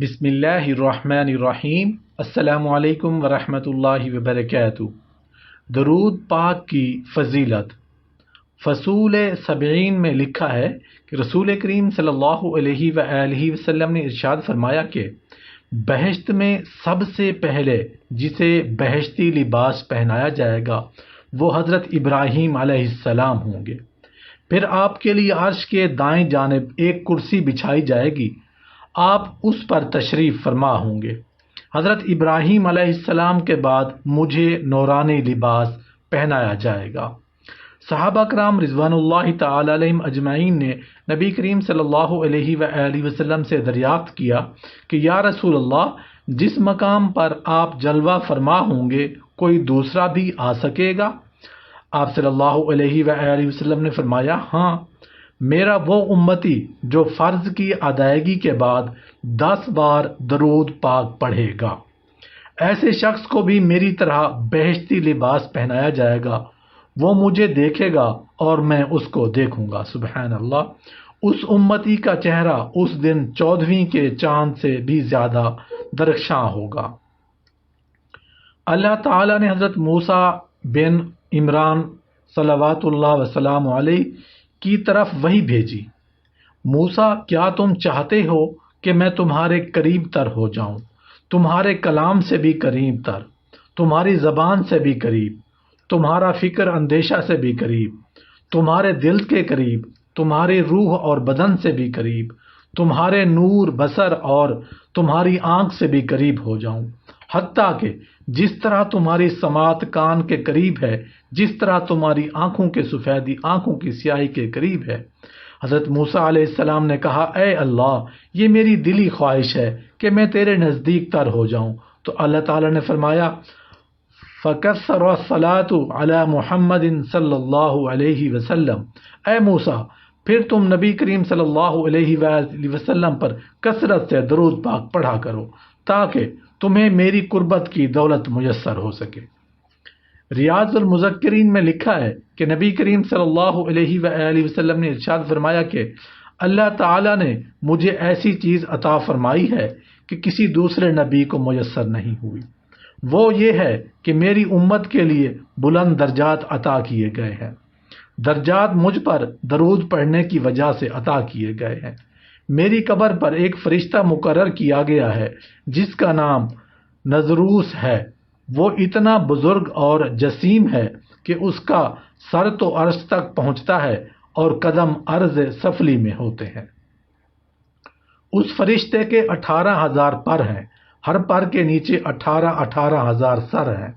بسم اللہ الرحمن الرحیم۔ السلام علیکم ورحمۃ اللہ وبرکاتہ۔ درود پاک کی فضیلت۔ فصول 70 میں لکھا ہے کہ رسول کریم صلی اللہ علیہ وآلہ وسلم نے ارشاد فرمایا کہ بہشت میں سب سے پہلے جسے بہشتی لباس پہنایا جائے گا وہ حضرت ابراہیم علیہ السلام ہوں گے۔ پھر آپ کے لیے عرش کے دائیں جانب ایک کرسی بچھائی جائے گی، آپ اس پر تشریف فرما ہوں گے۔ حضرت ابراہیم علیہ السلام کے بعد مجھے نورانی لباس پہنایا جائے گا۔ صحابہ کرام رضوان اللہ تعالی علیہم اجمعین نے نبی کریم صلی اللہ علیہ وآلہ وسلم سے دریافت کیا کہ یا رسول اللہ، جس مقام پر آپ جلوہ فرما ہوں گے کوئی دوسرا بھی آ سکے گا؟ آپ صلی اللہ علیہ وآلہ وسلم نے فرمایا، ہاں، میرا وہ امتی جو فرض کی ادائیگی کے بعد 10 بار درود پاک پڑھے گا، ایسے شخص کو بھی میری طرح بہشتی لباس پہنایا جائے گا، وہ مجھے دیکھے گا اور میں اس کو دیکھوں گا۔ سبحان اللہ۔ اس امتی کا چہرہ اس دن 14ویں کے چاند سے بھی زیادہ درخشاں ہوگا۔ اللہ تعالیٰ نے حضرت موسیٰ بن عمران صلوات اللہ وسلام علیہ کی طرف وحی بھیجی۔ موسیٰ، کیا تم چاہتے ہو کہ میں تمہارے قریب تر ہو جاؤں، تمہارے کلام سے بھی قریب تر، تمہاری زبان سے بھی قریب، تمہارا فکر اندیشہ سے بھی قریب، تمہارے دل کے قریب، تمہارے روح اور بدن سے بھی قریب، تمہارے نور بصر اور تمہاری آنکھ سے بھی قریب ہو جاؤں، حتیٰ کہ جس طرح تمہاری سماعت کان کے قریب ہے، جس طرح تمہاری آنکھوں کے سفیدی آنکھوں کی سیاہی کے قریب ہے۔ حضرت موسیٰ علیہ السلام نے کہا، اے اللہ، یہ میری دلی خواہش ہے کہ میں تیرے نزدیک تر ہو جاؤں۔ تو اللہ تعالیٰ نے فرمایا، فَكَثَّرَ الصَّلَاةُ عَلَى مُحَمَّدٍ صلی اللہ علیہ وسلم، اے موسیٰ، پھر تم نبی کریم صلی اللہ علیہ وآلہ وسلم پر کثرت سے درود پاک پڑھا کرو تاکہ تمہیں میری قربت کی دولت میسر ہو سکے۔ ریاض المذکرین میں لکھا ہے کہ نبی کریم صلی اللہ علیہ وآلہ وسلم نے ارشاد فرمایا کہ اللہ تعالیٰ نے مجھے ایسی چیز عطا فرمائی ہے کہ کسی دوسرے نبی کو میسر نہیں ہوئی، وہ یہ ہے کہ میری امت کے لیے بلند درجات عطا کیے گئے ہیں۔ درجات مجھ پر درود پڑھنے کی وجہ سے عطا کیے گئے ہیں۔ میری قبر پر ایک فرشتہ مقرر کیا گیا ہے جس کا نام نذروس ہے، وہ اتنا بزرگ اور جسیم ہے کہ اس کا سر تو عرش تک پہنچتا ہے اور قدم عرض سفلی میں ہوتے ہیں۔ اس فرشتے کے 18,000 پر ہیں، ہر پر کے نیچے 18,000 سر ہیں،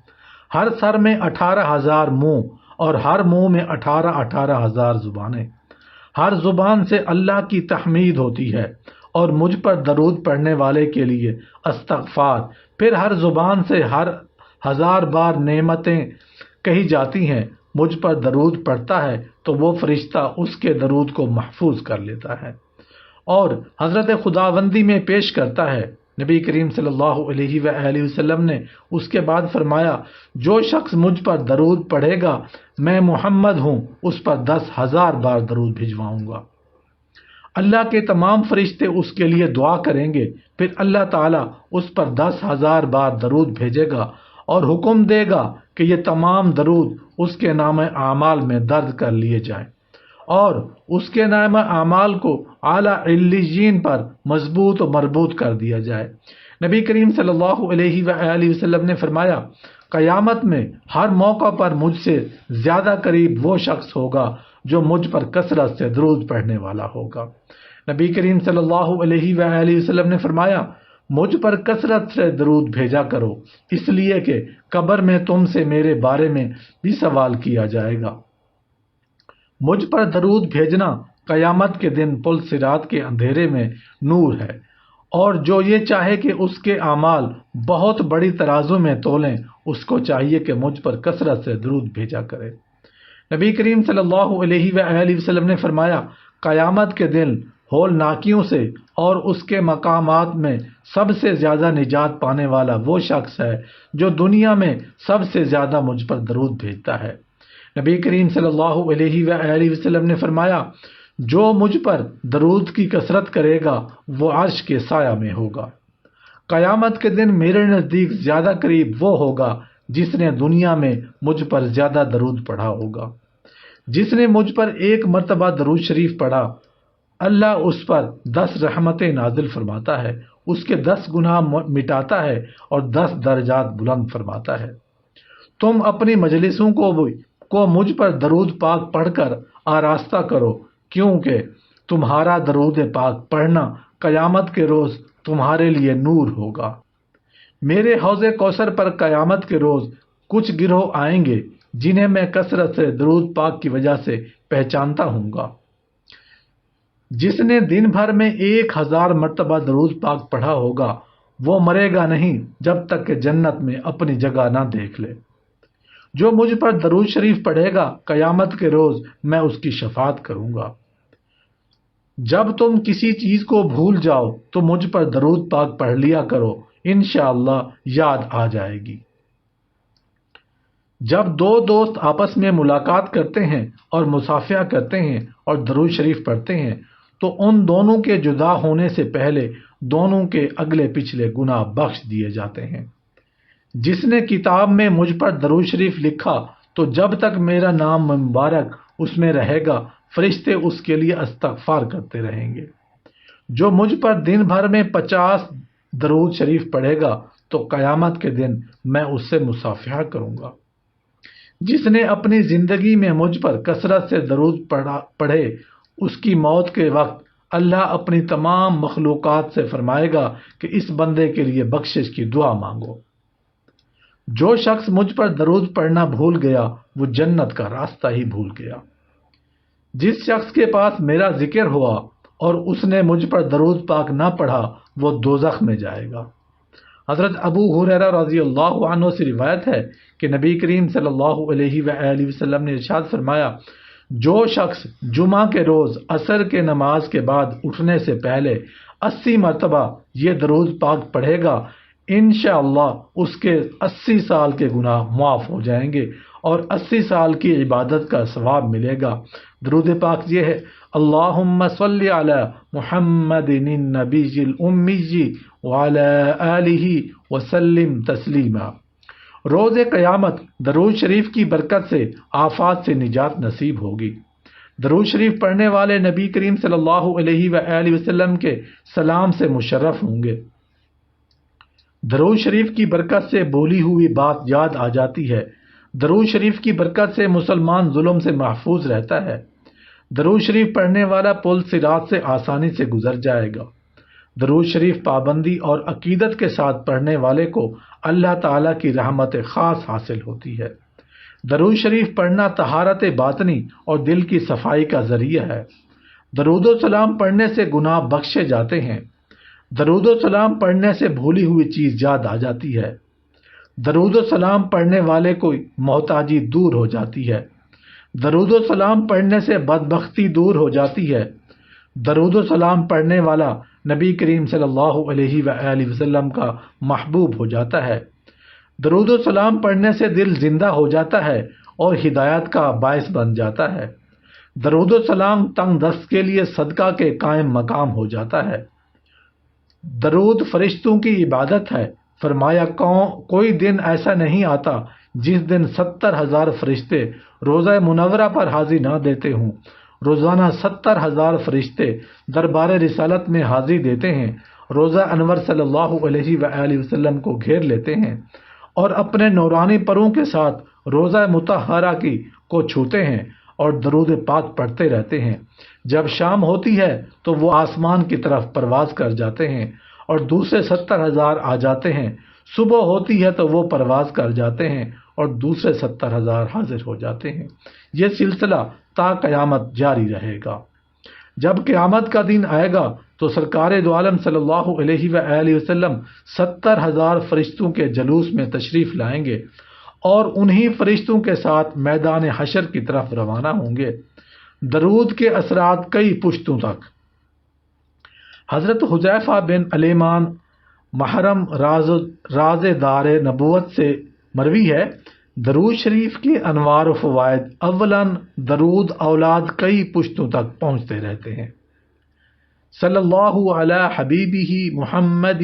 ہر سر میں 18,000 منہ اور ہر منہ میں 18,000 زبانیں۔ ہر زبان سے اللہ کی تحمید ہوتی ہے اور مجھ پر درود پڑھنے والے کے لیے استغفار، پھر ہر زبان سے ہر 1000 بار نعمتیں کہی جاتی ہیں۔ مجھ پر درود پڑھتا ہے تو وہ فرشتہ اس کے درود کو محفوظ کر لیتا ہے اور حضرت خداوندی میں پیش کرتا ہے۔ نبی کریم صلی اللہ علیہ وآلہ وسلم نے اس کے بعد فرمایا، جو شخص مجھ پر درود پڑھے گا، میں محمد ہوں، اس پر 10,000 بار درود بھجواؤں گا۔ اللہ کے تمام فرشتے اس کے لیے دعا کریں گے، پھر اللہ تعالیٰ اس پر 10,000 بار درود بھیجے گا اور حکم دے گا کہ یہ تمام درود اس کے نام اعمال میں درج کر لیے جائیں اور اس کے نام اعمال کو اعلیٰ علیین پر مضبوط و مربوط کر دیا جائے۔ نبی کریم صلی اللہ علیہ وآلہ وسلم نے فرمایا، قیامت میں ہر موقع پر مجھ سے زیادہ قریب وہ شخص ہوگا جو مجھ پر کثرت سے درود پڑھنے والا ہوگا۔ نبی کریم صلی اللہ علیہ وآلہ وسلم نے فرمایا، مجھ پر کثرت سے درود بھیجا کرو، اس لیے کہ قبر میں تم سے میرے بارے میں بھی سوال کیا جائے گا۔ مجھ پر درود بھیجنا قیامت کے دن پل صراط کے اندھیرے میں نور ہے، اور جو یہ چاہے کہ اس کے اعمال بہت بڑی ترازو میں تولیں، اس کو چاہیے کہ مجھ پر کثرت سے درود بھیجا کرے۔ نبی کریم صلی اللہ علیہ وآلہ وسلم نے فرمایا، قیامت کے دن ہول ناکیوں سے اور اس کے مقامات میں سب سے زیادہ نجات پانے والا وہ شخص ہے جو دنیا میں سب سے زیادہ مجھ پر درود بھیجتا ہے۔ نبی کریم صلی اللہ علیہ وآلہ وسلم نے فرمایا، جو مجھ پر درود کی کثرت کرے گا وہ عرش کے سایہ میں ہوگا۔ قیامت کے دن میرے نزدیک زیادہ قریب وہ ہوگا جس نے دنیا میں مجھ پر زیادہ درود پڑھا ہوگا۔ جس نے مجھ پر ایک مرتبہ درود شریف پڑھا، اللہ اس پر 10 رحمتیں نازل فرماتا ہے، اس کے 10 گناہ مٹاتا ہے اور 10 درجات بلند فرماتا ہے۔ تم اپنی مجلسوں کو مجھ پر درود پاک پڑھ کر آراستہ کرو، کیونکہ تمہارا درود پاک پڑھنا قیامت کے روز تمہارے لیے نور ہوگا۔ میرے حوض کوثر پر قیامت کے روز کچھ گروہ آئیں گے جنہیں میں کثرت سے درود پاک کی وجہ سے پہچانتا ہوں گا۔ جس نے دن بھر میں 1000 مرتبہ درود پاک پڑھا ہوگا وہ مرے گا نہیں جب تک کہ جنت میں اپنی جگہ نہ دیکھ لے۔ جو مجھ پر درود شریف پڑھے گا قیامت کے روز میں اس کی شفاعت کروں گا۔ جب تم کسی چیز کو بھول جاؤ تو مجھ پر درود پاک پڑھ لیا کرو، انشاءاللہ یاد آ جائے گی۔ جب 2 دوست آپس میں ملاقات کرتے ہیں اور مصافحہ کرتے ہیں اور درود شریف پڑھتے ہیں تو ان دونوں کے جدا ہونے سے پہلے دونوں کے اگلے پچھلے گناہ بخش دیے جاتے ہیں۔ جس نے کتاب میں مجھ پر درود شریف لکھا تو جب تک میرا نام مبارک اس میں رہے گا فرشتے اس کے لیے استغفار کرتے رہیں گے۔ جو مجھ پر دن بھر میں 50 درود شریف پڑھے گا تو قیامت کے دن میں اس سے مصافحہ کروں گا۔ جس نے اپنی زندگی میں مجھ پر کثرت سے درود پڑھے اس کی موت کے وقت اللہ اپنی تمام مخلوقات سے فرمائے گا کہ اس بندے کے لیے بخشش کی دعا مانگو۔ جو شخص مجھ پر درود پڑھنا بھول گیا وہ جنت کا راستہ ہی بھول گیا۔ جس شخص کے پاس میرا ذکر ہوا اور اس نے مجھ پر درود پاک نہ پڑھا وہ دوزخ میں جائے گا۔ حضرت ابو ہریرہ رضی اللہ عنہ سے روایت ہے کہ نبی کریم صلی اللہ علیہ وآلہ وسلم نے ارشاد فرمایا، جو شخص جمعہ کے روز عصر کے نماز کے بعد اٹھنے سے پہلے 80 مرتبہ یہ درود پاک پڑھے گا انشاءاللہ اس کے 80 سال کے گناہ معاف ہو جائیں گے اور 80 سال کی عبادت کا ثواب ملے گا۔ درود پاک یہ ہے، اللہم صلی علی محمد النبی الامی وعلی آلہ وسلم تسلیما۔ روز قیامت درود شریف کی برکت سے آفات سے نجات نصیب ہوگی۔ درود شریف پڑھنے والے نبی کریم صلی اللہ علیہ وآلہ وسلم کے سلام سے مشرف ہوں گے۔ درود شریف کی برکت سے بولی ہوئی بات یاد آ جاتی ہے۔ درود شریف کی برکت سے مسلمان ظلم سے محفوظ رہتا ہے۔ درود شریف پڑھنے والا پل صراط سے آسانی سے گزر جائے گا۔ درود شریف پابندی اور عقیدت کے ساتھ پڑھنے والے کو اللہ تعالیٰ کی رحمت خاص حاصل ہوتی ہے۔ درود شریف پڑھنا طہارت باطنی اور دل کی صفائی کا ذریعہ ہے۔ درود و سلام پڑھنے سے گناہ بخشے جاتے ہیں۔ درود و سلام پڑھنے سے بھولی ہوئی چیز یاد آ جاتی ہے۔ درود و سلام پڑھنے والے کو محتاجی دور ہو جاتی ہے۔ درود و سلام پڑھنے سے بدبختی دور ہو جاتی ہے۔ درود و سلام پڑھنے والا نبی کریم صلی اللہ علیہ وآلہ وسلم کا محبوب ہو جاتا ہے۔ درود و سلام پڑھنے سے دل زندہ ہو جاتا ہے اور ہدایت کا باعث بن جاتا ہے۔ درود و سلام تنگ دست کے لیے صدقہ کے قائم مقام ہو جاتا ہے۔ درود فرشتوں کی عبادت ہے۔ فرمایا کوئی دن ایسا نہیں آتا جس دن 70,000 فرشتے روزہ منورہ پر حاضری نہ دیتے ہوں۔ روزانہ 70,000 فرشتے دربار رسالت میں حاضری دیتے ہیں، روزہ انور صلی اللہ علیہ وآلہ وسلم کو گھیر لیتے ہیں اور اپنے نورانی پروں کے ساتھ روزہ مطہرہ کو چھوتے ہیں اور درود پاک پڑھتے رہتے ہیں۔ جب شام ہوتی ہے تو وہ آسمان کی طرف پرواز کر جاتے ہیں اور دوسرے 70,000 آ جاتے ہیں۔ صبح ہوتی ہے تو وہ پرواز کر جاتے ہیں اور دوسرے 70,000 حاضر ہو جاتے ہیں۔ یہ سلسلہ تا قیامت جاری رہے گا۔ جب قیامت کا دن آئے گا تو سرکار دو عالم صلی اللہ علیہ وآلہ وسلم 70,000 فرشتوں کے جلوس میں تشریف لائیں گے اور انہی فرشتوں کے ساتھ میدان حشر کی طرف روانہ ہوں گے۔ درود کے اثرات کئی پشتوں تک۔ حضرت حذیفہ بن الیمان محرم راز دار نبوت سے مروی ہے، درود شریف کے انوار و فوائد اولاً درود اولاد کئی پشتوں تک پہنچتے رہتے ہیں۔ صلی اللہ علی حبیبہ محمد